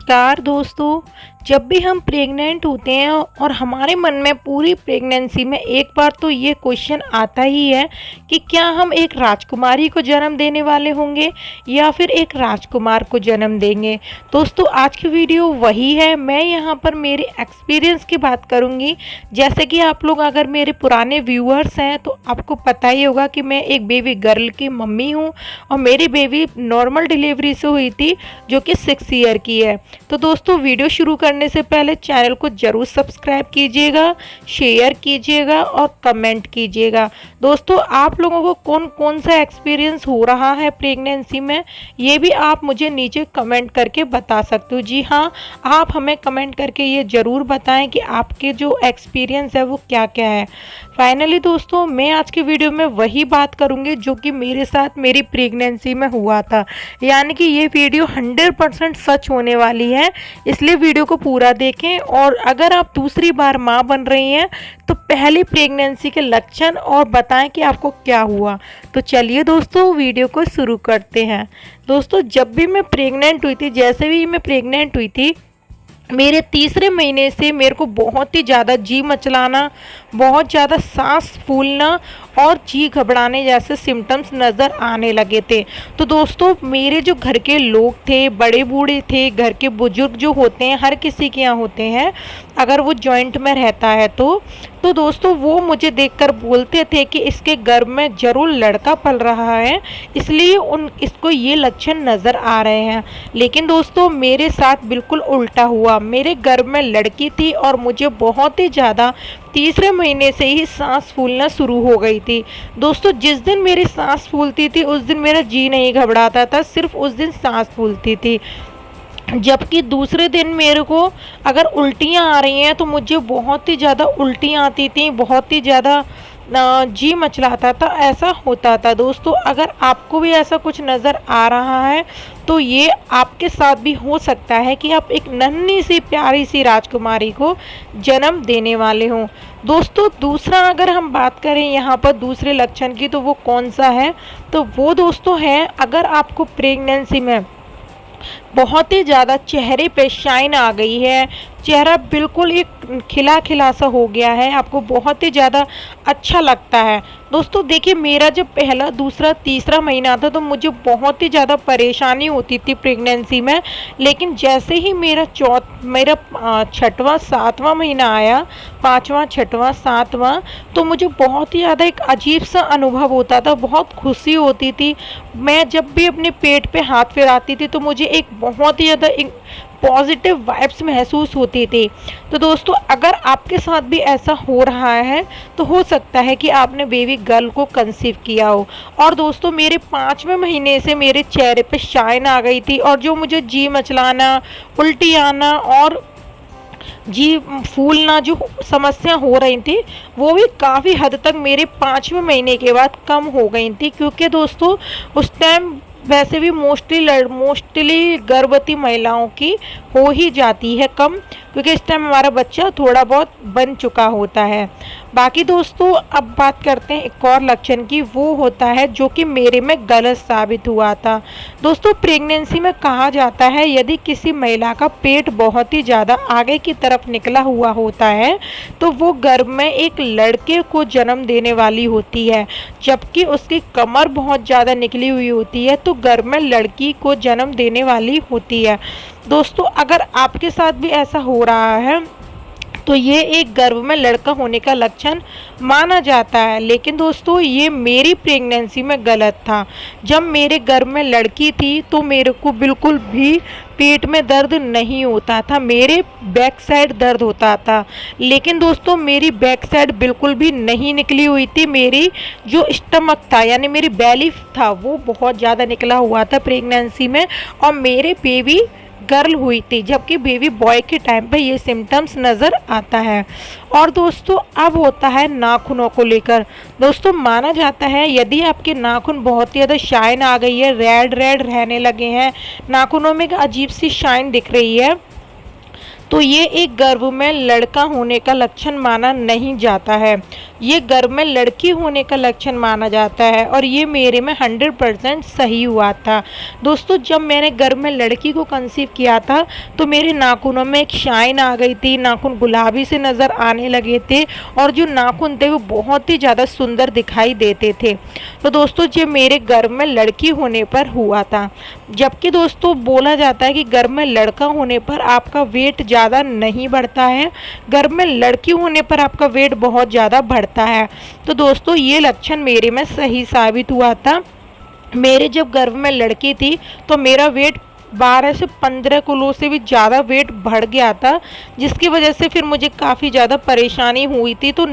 नमस्कार दोस्तों। जब भी हम प्रेग्नेंट होते हैं और हमारे मन में पूरी प्रेगनेंसी में एक बार तो ये क्वेश्चन आता ही है कि क्या हम एक राजकुमारी को जन्म देने वाले होंगे या फिर एक राजकुमार को जन्म देंगे। दोस्तों आज की वीडियो वही है। मैं यहाँ पर मेरे एक्सपीरियंस की बात करूँगी। जैसे कि आप लोग अगर मेरे पुराने व्यूअर्स हैं तो आपको पता ही होगा कि मैं एक बेबी गर्ल की मम्मी हूँ और मेरी बेबी नॉर्मल डिलीवरी से हुई थी जो कि 6 ईयर की है। तो दोस्तों वीडियो शुरू करने से पहले चैनल को जरूर सब्सक्राइब कीजिएगा, शेयर कीजिएगा और कमेंट कीजिएगा। दोस्तों आप लोगों को कौन कौन सा एक्सपीरियंस हो रहा है प्रेगनेंसी में ये भी आप मुझे नीचे कमेंट करके बता सकते हो। जी हाँ, आप हमें कमेंट करके ये ज़रूर बताएं कि आपके जो एक्सपीरियंस है वो क्या क्या है। फाइनली दोस्तों मैं आज की वीडियो में वही बात करूँगी जो कि मेरे साथ मेरी प्रेगनेंसी में हुआ था, यानी कि ये वीडियो 100% सच होने वाली है, इसलिए वीडियो को पूरा देखें। और अगर आप दूसरी बार माँ बन रही हैं तो पहली प्रेगनेंसी के लक्षण और बताएं कि आपको क्या हुआ। तो चलिए दोस्तों वीडियो को शुरू करते हैं। दोस्तों जब भी मैं प्रेग्नेंट हुई थी, जैसे भी मैं प्रेग्नेंट हुई थी, मेरे तीसरे महीने से मेरे को बहुत ही ज़्यादा जी मचलाना, बहुत ज़्यादा सांस फूलना और जी घबराने जैसे सिम्टम्स नज़र आने लगे थे। तो दोस्तों मेरे जो घर के लोग थे, बड़े बूढ़े थे, घर के बुजुर्ग जो होते हैं, हर किसी के यहाँ होते हैं अगर वो जॉइंट में रहता है तो दोस्तों वो मुझे देखकर बोलते थे कि इसके गर्भ में ज़रूर लड़का पल रहा है, इसलिए इसको ये लक्षण नज़र आ रहे हैं। लेकिन दोस्तों मेरे साथ बिल्कुल उल्टा हुआ। मेरे गर्भ में लड़की थी और मुझे बहुत ही ज़्यादा तीसरे महीने से ही सांस फूलना शुरू हो गई थी। दोस्तों जिस दिन मेरी सांस फूलती थी उस दिन मेरा जी नहीं घबराता था, सिर्फ उस दिन सांस फूलती थी। जबकि दूसरे दिन मेरे को अगर उल्टियाँ आ रही हैं तो मुझे बहुत ही ज़्यादा उल्टियाँ आती थी, बहुत ही ज़्यादा जी मचलाता था, ऐसा होता था। दोस्तों अगर आपको भी ऐसा कुछ नज़र आ रहा है तो ये आपके साथ भी हो सकता है कि आप एक नन्ही सी प्यारी सी राजकुमारी को जन्म देने वाले हों। दोस्तों दूसरा अगर हम बात करें यहाँ पर दूसरे लक्षण की तो वो कौन सा है, तो वो दोस्तों है अगर आपको प्रेगनेंसी में बहुत ही ज़्यादा चेहरे पे शाइन आ गई है, चेहरा बिल्कुल एक खिला खिला सा हो गया है, आपको बहुत ही ज़्यादा अच्छा लगता है। दोस्तों देखिए मेरा जब पहला, दूसरा, तीसरा महीना था तो मुझे बहुत ही ज़्यादा परेशानी होती थी प्रेगनेंसी में। लेकिन जैसे ही मेरा छठवां सातवां महीना आया, पाँचवां छठवां सातवां, तो मुझे बहुत ही ज़्यादा एक अजीब सा अनुभव होता था, बहुत खुशी होती थी। मैं जब भी अपने पेट पे हाथ फिराती थी तो मुझे एक बहुत ही ज़्यादा एक पॉजिटिव वाइब्स महसूस होती थी। तो दोस्तों अगर आपके साथ भी ऐसा हो रहा है तो हो सकता है कि आपने बेबी गर्ल को कंसीव किया हो। और दोस्तों मेरे 5वें महीने से मेरे चेहरे पे शाइन आ गई थी और जो मुझे जी मचलाना, उल्टी आना और जी फूलना जो समस्या हो रही थी वो भी काफ़ी हद तक मेरे 5वें महीने के बाद कम हो गई थी। क्योंकि दोस्तों उस टाइम वैसे भी मोस्टली गर्भवती महिलाओं की हो ही जाती है कम, क्योंकि इस टाइम हमारा बच्चा थोड़ा बहुत बन चुका होता है। बाकी दोस्तों अब बात करते हैं एक और लक्षण की, वो होता है जो कि मेरे में गलत साबित हुआ था। दोस्तों प्रेगनेंसी में कहा जाता है यदि किसी महिला का पेट बहुत ही ज़्यादा आगे की तरफ निकला हुआ होता है तो वो गर्भ में एक लड़के को जन्म देने वाली होती है, जबकि उसकी कमर बहुत ज़्यादा निकली हुई होती है तो गर्भ में लड़की को जन्म देने वाली होती है। दोस्तों अगर आपके साथ भी ऐसा हो रहा है तो ये एक गर्भ में लड़का होने का लक्षण माना जाता है। लेकिन दोस्तों ये मेरी प्रेगनेंसी में गलत था। जब मेरे गर्भ में लड़की थी तो मेरे को बिल्कुल भी पेट में दर्द नहीं होता था, मेरे बैक साइड दर्द होता था। लेकिन दोस्तों मेरी बैक साइड बिल्कुल भी नहीं निकली हुई थी, मेरी जो स्टमक था यानी मेरी बेली था वो बहुत ज़्यादा निकला हुआ था प्रेगनेंसी में और मेरे बेबी गर्ल हुई थी, जबकि बेबी बॉय के टाइम पे ये सिम्टम्स नज़र आता है। और दोस्तों अब होता है नाखूनों को लेकर। दोस्तों माना जाता है यदि आपके नाखून बहुत ही ज़्यादा शाइन आ गई है, रेड रेड रहने लगे हैं, नाखूनों में एक अजीब सी शाइन दिख रही है, तो ये एक गर्भ में लड़का होने का लक्षण माना नहीं जाता है। ये गर्भ में लड़की होने का लक्षण माना जाता है और ये मेरे में 100% सही हुआ था। दोस्तों जब मैंने गर्भ में लड़की को कंसीव किया था तो मेरे नाखूनों में एक शाइन आ गई थी, नाखून गुलाबी से नज़र आने लगे थे और जो नाखून थे वो बहुत ही ज़्यादा सुंदर दिखाई देते थे। तो दोस्तों ये मेरे गर्भ में लड़की होने पर हुआ था। जबकि दोस्तों बोला जाता है कि गर्भ में लड़का होने पर आपका वेट ज़्यादा नहीं बढ़ता है, गर्भ में लड़की होने पर आपका वेट बहुत ज़्यादा बढ़ता है। तो दोस्तों ये लक्षण मेरे में सही साबित हुआ था। मेरे जब गर्भ में लड़की थी तो मेरा वेट 12 से 15 किलो से भी ज़्यादा वेट बढ़ गया था, जिसकी वजह से फिर मुझे काफ़ी ज़्यादा परेशानी हुई थी। तो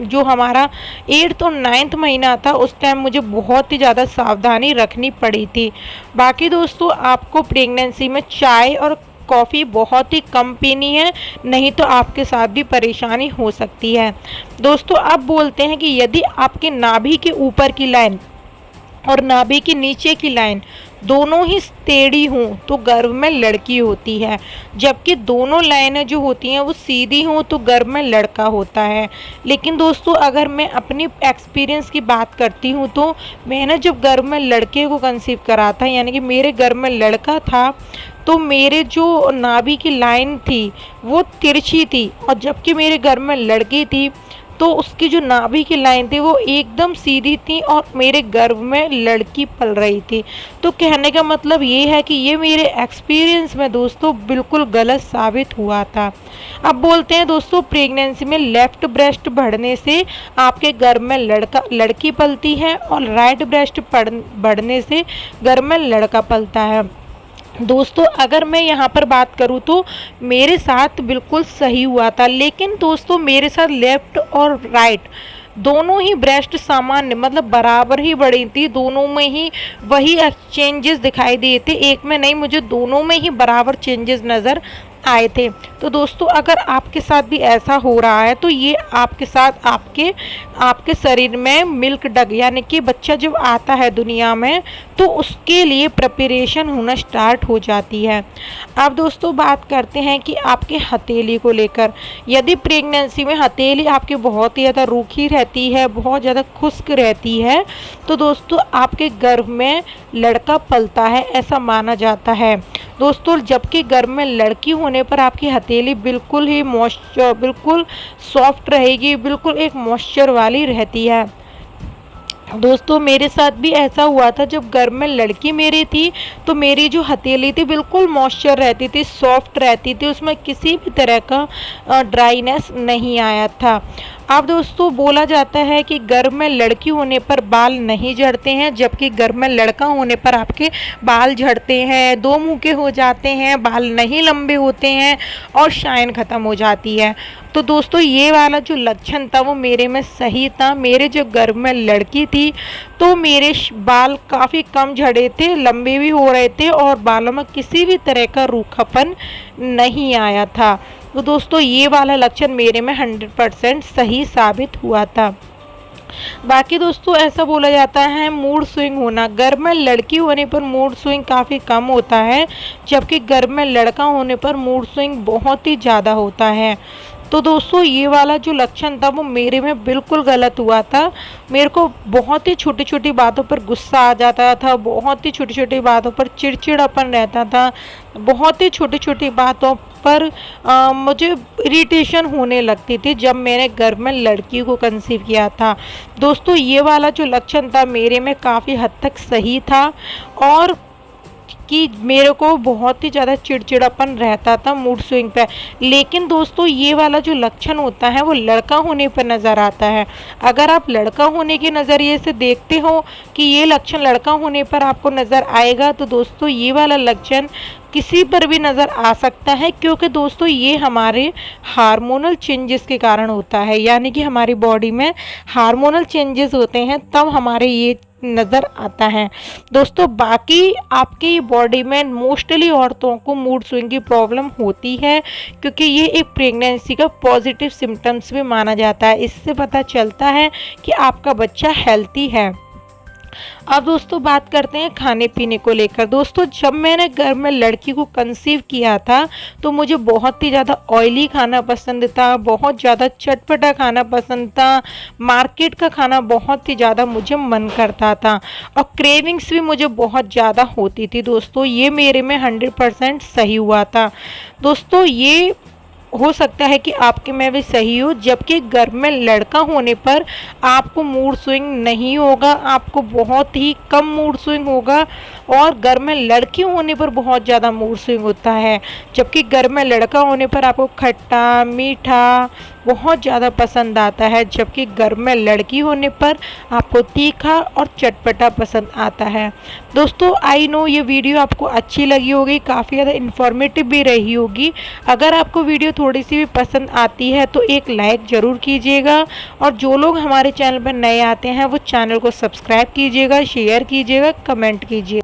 जो हमारा 8th और 9th महीना था उस टाइम मुझे बहुत ही ज़्यादा सावधानी रखनी पड़ी थी। बाकी दोस्तों आपको प्रेगनेंसी में चाय और कॉफ़ी बहुत ही कम पीनी है, नहीं तो आपके साथ भी परेशानी हो सकती है। दोस्तों अब बोलते हैं कि यदि आपके नाभि के ऊपर की लाइन और नाभि के नीचे की लाइन दोनों ही टेढ़ी हों तो गर्भ में लड़की होती है, जबकि दोनों लाइनें जो होती हैं वो सीधी हों तो गर्भ में लड़का होता है। लेकिन दोस्तों अगर मैं अपनी एक्सपीरियंस की बात करती हूँ तो मैंने जब गर्भ में लड़के को कंसीव करा था, यानी कि मेरे गर्भ में लड़का था, तो मेरे जो नाभि की लाइन थी वो तिरछी थी और जबकि मेरे गर्भ में लड़की थी तो उसकी जो नाभि की लाइन थी वो एकदम सीधी थी और मेरे गर्भ में लड़की पल रही थी। तो कहने का मतलब ये है कि ये मेरे एक्सपीरियंस में दोस्तों बिल्कुल गलत साबित हुआ था। अब बोलते हैं दोस्तों प्रेगनेंसी में लेफ्ट ब्रेस्ट बढ़ने से आपके गर्भ में लड़की पलती है और राइट ब्रेस्ट बढ़ने से गर्भ में लड़का पलता है। दोस्तों अगर मैं यहाँ पर बात करूँ तो मेरे साथ बिल्कुल सही हुआ था, लेकिन दोस्तों मेरे साथ लेफ्ट और राइट दोनों ही ब्रेस्ट सामान्य मतलब बराबर ही बड़ी थी, दोनों में ही वही चेंजेस दिखाई दिए थे, एक में नहीं, मुझे दोनों में ही बराबर चेंजेस नज़र आए थे। तो दोस्तों अगर आपके साथ भी ऐसा हो रहा है तो ये आपके साथ आपके शरीर में मिल्क डग यानी कि बच्चा जब आता है दुनिया में तो उसके लिए प्रिपरेशन होना स्टार्ट हो जाती है। अब दोस्तों बात करते हैं कि आपके हथेली को लेकर, यदि प्रेगनेंसी में हथेली आपकी बहुत ही ज़्यादा रूखी रहती है, बहुत ज़्यादा खुश्क रहती है, तो दोस्तों आपके गर्भ में लड़का पलता है ऐसा माना जाता है। दोस्तों जबकि गर्भ में लड़की होने पर आपकी हथेली बिल्कुल ही बिल्कुल सॉफ्ट रहेगी, बिल्कुल एक मॉइस्चर वाली रहती है। दोस्तों मेरे साथ भी ऐसा हुआ था, जब गर्भ में लड़की मेरी थी तो मेरी जो हथेली थी बिल्कुल मॉइस्चर रहती थी, सॉफ्ट रहती थी, उसमें किसी भी तरह का ड्राइनेस नहीं आया था। अब दोस्तों बोला जाता है कि गर्भ में लड़की होने पर बाल नहीं झड़ते हैं, जबकि गर्भ में लड़का होने पर आपके बाल झड़ते हैं, दो मुँह के हो जाते हैं, बाल नहीं लंबे होते हैं और शाइन ख़त्म हो जाती है। तो दोस्तों ये वाला जो लक्षण था वो मेरे में सही था। मेरे जो गर्भ में लड़की थी तो मेरे बाल काफ़ी कम झड़े थे, लंबे भी हो रहे थे और बालों में किसी भी तरह का रूखापन नहीं आया था। तो दोस्तों ये वाला लक्षण मेरे में 100% सही साबित हुआ था। बाकी दोस्तों ऐसा बोला जाता है मूड स्विंग होना, गर्भ में लड़की होने पर मूड स्विंग काफ़ी कम होता है, जबकि गर्भ में लड़का होने पर मूड स्विंग बहुत ही ज़्यादा होता है। तो दोस्तों ये वाला जो लक्षण था वो मेरे में बिल्कुल गलत हुआ था। मेरे को बहुत ही छोटी छोटी बातों पर गुस्सा आ जाता था, बहुत ही छोटी छोटी बातों पर चिड़चिड़ापन रहता था, बहुत ही छोटी छोटी बातों पर मुझे इरिटेशन होने लगती थी जब मैंने गर्भ में लड़की को कंसीव किया था। दोस्तों ये वाला जो लक्षण था मेरे में काफ़ी हद तक सही था और कि मेरे को बहुत ही ज़्यादा चिड़चिड़ापन रहता था मूड स्विंग पे। लेकिन दोस्तों ये वाला जो लक्षण होता है वो लड़का होने पर नज़र आता है। अगर आप लड़का होने के नज़रिए से देखते हो कि ये लक्षण लड़का होने पर आपको नज़र आएगा तो दोस्तों ये वाला लक्षण किसी पर भी नज़र आ सकता है, क्योंकि दोस्तों ये हमारे हार्मोनल चेंजेस के कारण होता है, यानी कि हमारी बॉडी में हार्मोनल चेंजेस होते हैं तब हमारे ये नज़र आता है। दोस्तों बाकी आपकी बॉडी में मोस्टली औरतों को मूड स्विंग की प्रॉब्लम होती है, क्योंकि ये एक प्रेगनेंसी का पॉजिटिव सिम्टम्स भी माना जाता है। इससे पता चलता है कि आपका बच्चा हेल्थी है। अब दोस्तों बात करते हैं खाने पीने को लेकर। दोस्तों जब मैंने घर में लड़की को कंसीव किया था तो मुझे बहुत ही ज़्यादा ऑयली खाना पसंद था, बहुत ज़्यादा चटपटा खाना पसंद था, मार्केट का खाना बहुत ही ज़्यादा मुझे मन करता था और क्रेविंग्स भी मुझे बहुत ज़्यादा होती थी। दोस्तों ये मेरे में 100% सही हुआ था। दोस्तों ये हो सकता है कि आपके में भी सही हो, जबकि घर में लड़का होने पर आपको मूड स्विंग नहीं होगा, आपको बहुत ही कम मूड स्विंग होगा, और घर में लड़की होने पर बहुत ज़्यादा मूड स्विंग होता है। जबकि घर में लड़का होने पर आपको खट्टा मीठा बहुत ज़्यादा पसंद आता है, जबकि घर में लड़की होने पर आपको तीखा और चटपटा पसंद आता है। दोस्तों आई नो ये वीडियो आपको अच्छी लगी होगी, काफ़ी ज़्यादा इन्फॉर्मेटिव भी रही होगी। अगर आपको वीडियो थोड़ी सी भी पसंद आती है तो एक लाइक ज़रूर कीजिएगा, और जो लोग हमारे चैनल पर नए आते हैं वो चैनल को सब्सक्राइब कीजिएगा, शेयर कीजिएगा, कमेंट कीजिएगा।